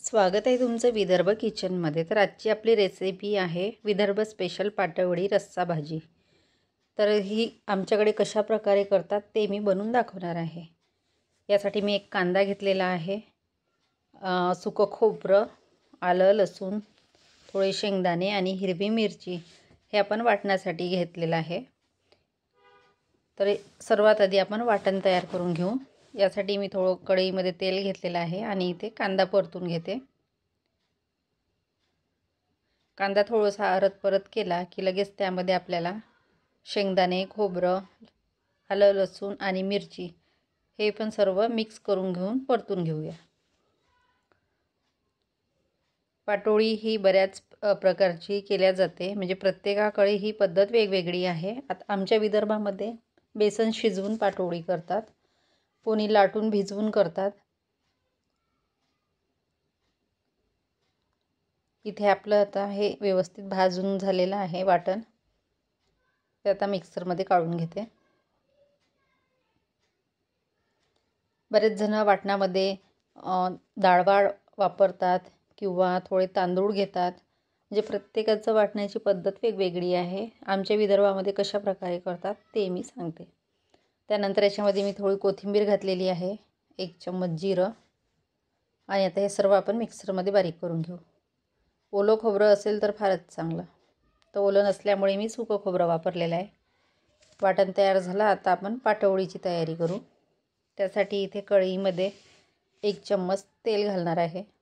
स्वागत आहे तुमचं विदर्भ किचनमध्ये। तर आजची आपली रेसिपी आहे विदर्भ स्पेशल पाटवडी रस्सा भाजी। तर ही आमच्याकडे कशा प्रकारे करतात ते मी बनवून दाखवणार आहे। यासाठी मी एक कांदा घेतलेला आहे, सुकं खोबरं, आलं लसूण, थोडे शेंगदाणे आणि हिरवी मिरची हे आपण वाटण्यासाठी घेतलेलं आहे। तर सर्वात आधी आपण वाटण तयार करून घेऊ। यासाठी मी थोडं कढईमध्ये तेल घेतलेलं आहे आणि इथे कांदा परतून घेते। कांदा थोडासा परत परत केला की लगेच त्यामध्ये आपल्याला शेंगदाणे, खोबरं, आलं लसूण आणि मिरची हे पण सर्व मिक्स करून घेऊन परतून घेऊया। पाटोळी ही बऱ्याच प्रकारची केल्या जाते, म्हणजे प्रत्येकाकडे ही पद्धत वेगवेगळी आहे। आता आमच्या विदर्भामध्ये बेसन शिजवून पाटोळी करतात, कोणी लाटून भिजवून करतात। इथे आपलं आता हे व्यवस्थित भाजून झालेलं आहे वाटण, ते आता मिक्सरमध्ये काढून घेते। बरेच जण वाटणामध्ये डाळ वापरतात किंवा थोडे तांदूळ घेतात, म्हणजे प्रत्येकाचं वाटण्याची पद्धत वेगवेगळी आहे। आमच्या विदर्भामध्ये कशा प्रकारे करतात ते मी सांगते। त्यानंतर याच्यामध्ये मी थोडी कोथिंबीर घातलेली आहे, 1 चम्मच जिरं, आणि आता हे सर्व आपण मिक्सरमध्ये बारीक करून घेऊ। ओलं खोबरं असेल तर फारच चांगलं, तर ओलं नसल्यामुळे मी सुकं खोबरं वापरलेलं आहे। वाटण तयार झालं, आता आपण पाटवडीची तयारी करू। त्यासाठी इथे कढईमध्ये 1 चम्मच तेल घालणार आहे।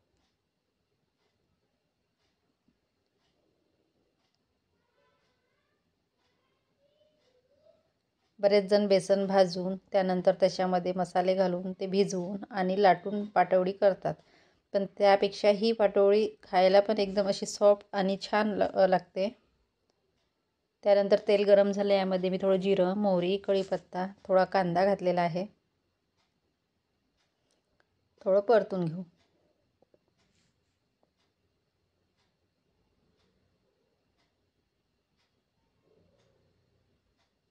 बरेच जण बेसन भाजून त्यानंतर त्याच्यामध्ये मसाले घालून ते भिजवून आणि लाटून पाटवडी करतात, पण त्यापेक्षा ही पाटवडी खायला पण एकदम अशी सॉफ्ट आणि छान लागते। त्यानंतर तेल गरम झाले, यामध्ये मी थोडं जिरं, मोहरी, कढीपत्ता, थोडा कांदा घातलेला आहे, थोडं परतून घेऊ।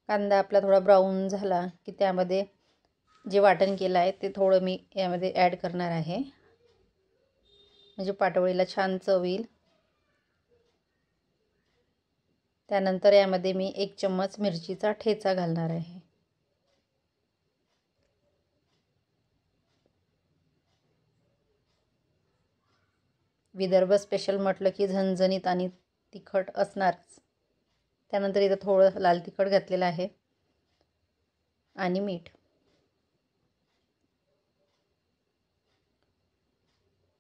कांदा आपला थोडा ब्राऊन झाला की त्यामध्ये जे वाटण केलं आहे ते थोडं मी यामध्ये ॲड करणार आहे, म्हणजे पाटवडीला छान चव येईल। त्यानंतर यामध्ये मी 1 चम्मच मिरचीचा ठेचा घालणार आहे। विदर्भ स्पेशल म्हटलं की झणझणीत आणि तिखट असणारच। त्यानंतर इथं थोडं लाल तिखट घातलेलं आहे आणि मीठ।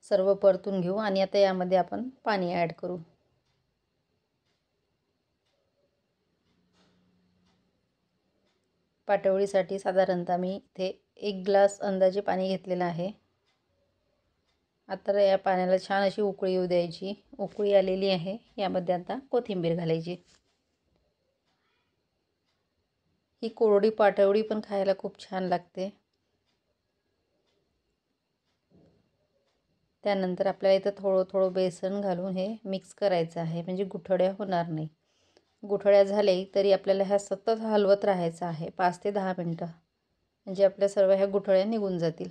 सर्व परतून घेऊ आणि आता यामध्ये आपण पाणी ॲड करू। पाटवडीसाठी साधारणतः मी इथे 1 ग्लास अंदाजे पाणी घेतलेलं आहे। आता या पाण्याला छान अशी उकळी येऊ द्यायची। उकळी आलेली आहे, यामध्ये आता कोथिंबीर घालायची। ही कोरडी पाटवडी पण खायला खूप छान लागते। त्यानंतर आपल्याला इथं थोडं थोडं बेसन घालून हे मिक्स करायचं आहे, म्हणजे गुठळ्या होणार नाही। गुठळ्या झाले तरी आपल्याला ह्या सतत हलवत राहायचं आहे 5 ते 10 मिनटं, म्हणजे आपल्या सर्व ह्या गुठळ्या निघून जातील।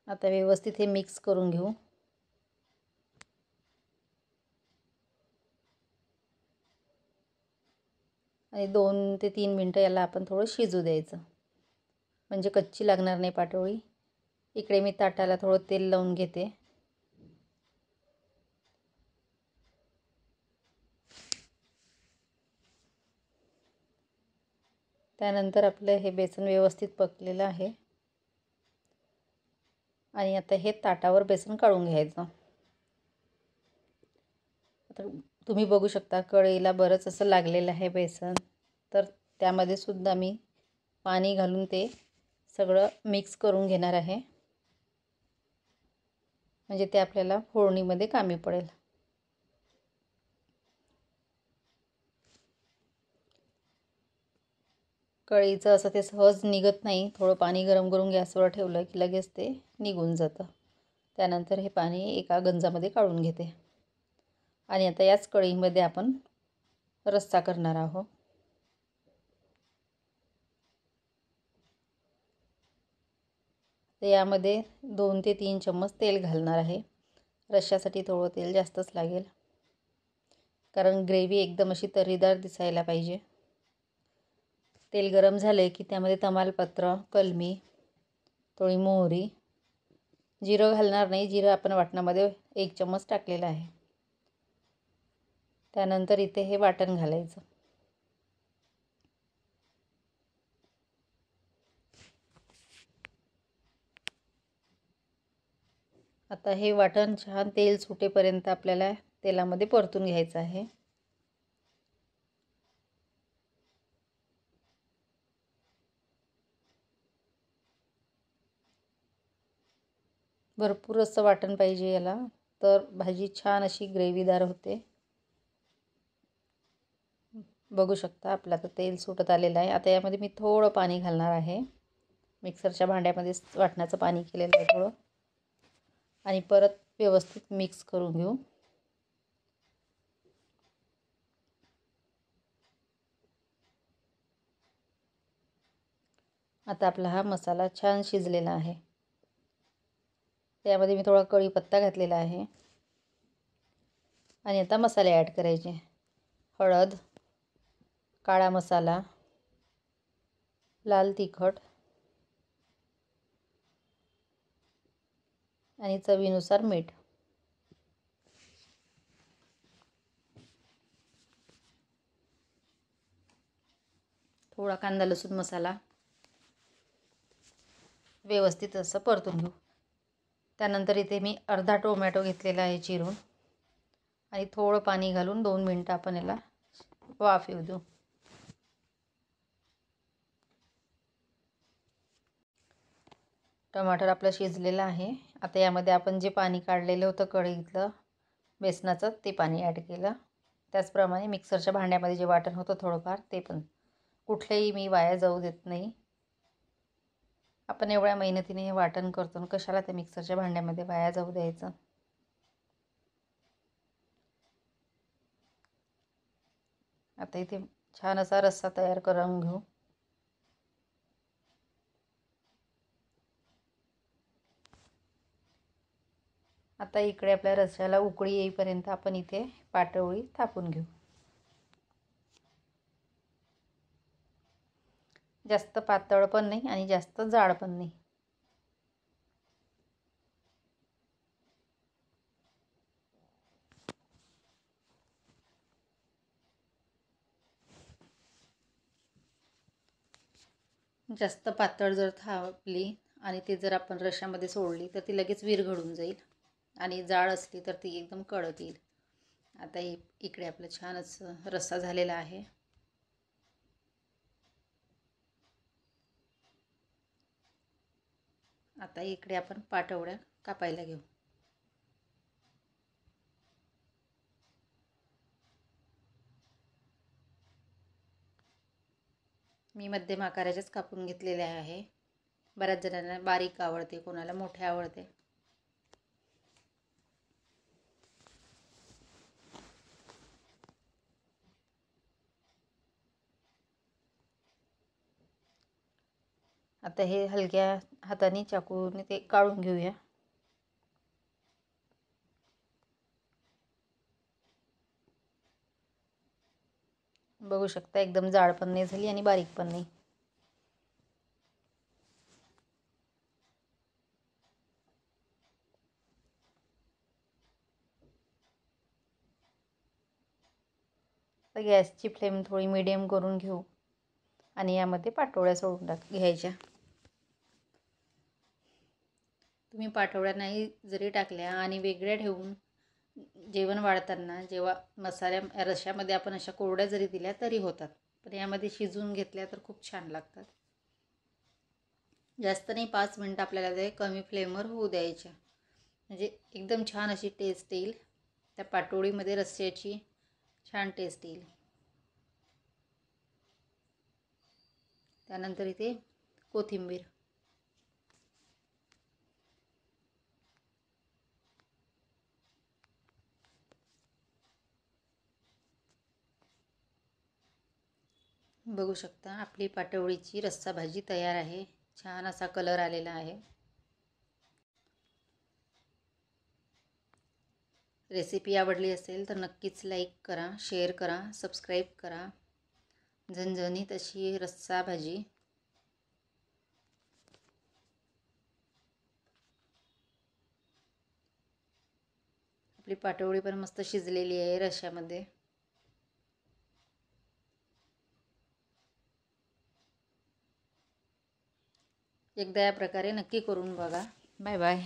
आता व्यवस्थित हे मिक्स करून घेऊ आणि 2 ते 3 मिनटं याला आपण थोडं शिजू द्यायचं, म्हणजे कच्ची लागणार नाही पाटवडी। इकडे मी ताटाला थोडं तेल लावून घेते। त्यानंतर आपलं हे बेसन व्यवस्थित पकलेलं आहे आणि आता हे ताटावर बेसन काढून घ्यायचं। आता तुम्ही बघू शकता कढईला बरंच असं लागलेलं आहे बेसन, तर त्यामध्ये सुद्धा मी पाणी घालून ते सगळं मिक्स करून घेणार आहे, म्हणजे ते आपल्याला फोडणीमध्ये कामी पडेल। कढईचं असं ते सहज निघत नाही, थोडं पाणी गरम करून गॅसवर ठेवलं की लगेच ते निघून जातं। त्यानंतर हे पाणी एका गंजामध्ये काढून घेते आणि आता याच कढईमध्ये आपण रस्सा करणार आहोत. तर यामध्ये 2 ते 3 चम्मच तेल घालणार आहे. रश्श्यासाठी थोडं तेल जास्तच लागेल, कारण ग्रेव्ही एकदम अशी तर्रीदार दिसायला पाहिजे. तेल गरम झाले की त्यामध्ये तमालपत्र, कलमी, थोडी मोहरी, जिरं घालणार नाही. जिरं आपण वाटणामध्ये 1 चम्मच टाकलेलं आहे. त्यानंतर इथे हे वाटण घालायचं. आता हे वाटण छान तेल सुटेपर्यंत आपल्याला तेलामध्ये परतून घ्यायचं आहे. भरपूर असं वाटण पाहिजे याला, तर भाजी छान अशी ग्रेव्हीदार होते. बघू शकता आपलं आता तेल सुटत आलेलं आहे. आता यामध्ये मी थोडं पाणी घालणार आहे. मिक्सरच्या भांड्यामध्ये वाटणाचं पाणी केलेलं आहे थोडं, आणि परत व्यवस्थित मिक्स करून घेऊ. आता आपला हा मसाला छान शिजलेला आहे. त्यामध्ये मी थोडा कढीपत्ता घातलेला आहे. आणि आता मसाले ॲड करायचे. हळद, काळा मसाला, लाल तिखट आणि चवीनुसार मीठ. थोडा कांदा लसूण मसाला व्यवस्थित असं परतून घेऊ. त्यानंतर इथे मी अर्धा टोमॅटो घेतलेला आहे चिरून, आणि थोडं पाणी घालून 2 मिनटं आपण याला वाफ येऊ देऊ. टमाटर आपलं शिजलेलं आहे. आता यामध्ये आपण जे पाणी काढलेलं होतं कढईतलं बेसनाचं, ते पाणी ॲड केलं. त्याचप्रमाणे मिक्सरच्या भांड्यामध्ये जे वाटण होतं थोडंफार, ते पण कुठलेही मी वाया जाऊ देत नाही. आपण एवढ्या मेहनतीने हे वाटण करतो, कशाला ते मिक्सरच्या भांड्यामध्ये वाया जाऊ द्यायचं. आता इथे छान असा रस्सा तयार करून घेऊ. आता इकडे आपल्या रस्स्याला उकळी येईपर्यंत आपण इथे पातळी थापून घेऊ. जास्त पातळ पण नाही आणि जास्त जाड पण नाही. जास्त पातळ जर थापली आणि ती जर आपण रश्श्यामध्ये सोडली तर ती लगेच विरघळून जाईल, आणि जाड असली तर ती एकदम कडक येईल. आता इकडे आपलं छान असं रस्सा झालेला आहे. आता इकडे आपण पाटवड्या कापायला घेऊ. मी मध्यम आकाराच्याच कापून घेतलेल्या आहे. बऱ्याच जणांना बारीक आवडते, कोणाला मोठे आवडते. आता हे हलक्या हाताने चाकूने ते काढून घेऊया. बघू शकता एकदम जाड पण नाही झाली आणि बारीक पण नाही. तर गॅसची फ्लेम थोडी मिडियम करून घेऊ आणि यामध्ये पाटोळ्या सोडून घ्यायच्या. तुम्ही पाटोळ्या नाही जरी टाकल्या आणि वेगळ्या ठेवून जेवण वाढताना जेव्हा रश्श्यामध्ये आपण अशा कोरड्या जरी दिल्या तरी होतात, पण यामध्ये शिजवून घेतल्या तर खूप छान लागतात. जास्त नाही, 5 मिनटं आपल्याला ते कमी फ्लेमवर होऊ द्यायच्या, म्हणजे एकदम छान अशी टेस्ट येईल. त्या पाटोळीमध्ये रस्स्याची छान टेस्ट येईल. त्यानंतर इथे कोथिंबीर, बघू शकता आपली पाटवडीची रस्सा भाजी तयार आहे. छान असा कलर आलेला आहे. रेसिपी आवडली असेल तर नक्कीच लाईक करा, शेअर करा, सबस्क्राईब करा. झणझणीत अशी रस्सा भाजी. आपली पाटवडी पण मस्त शिजलेली आहे रश्श्यामध्ये. एकदा या प्रकारे नक्की करून बघा. Bye bye.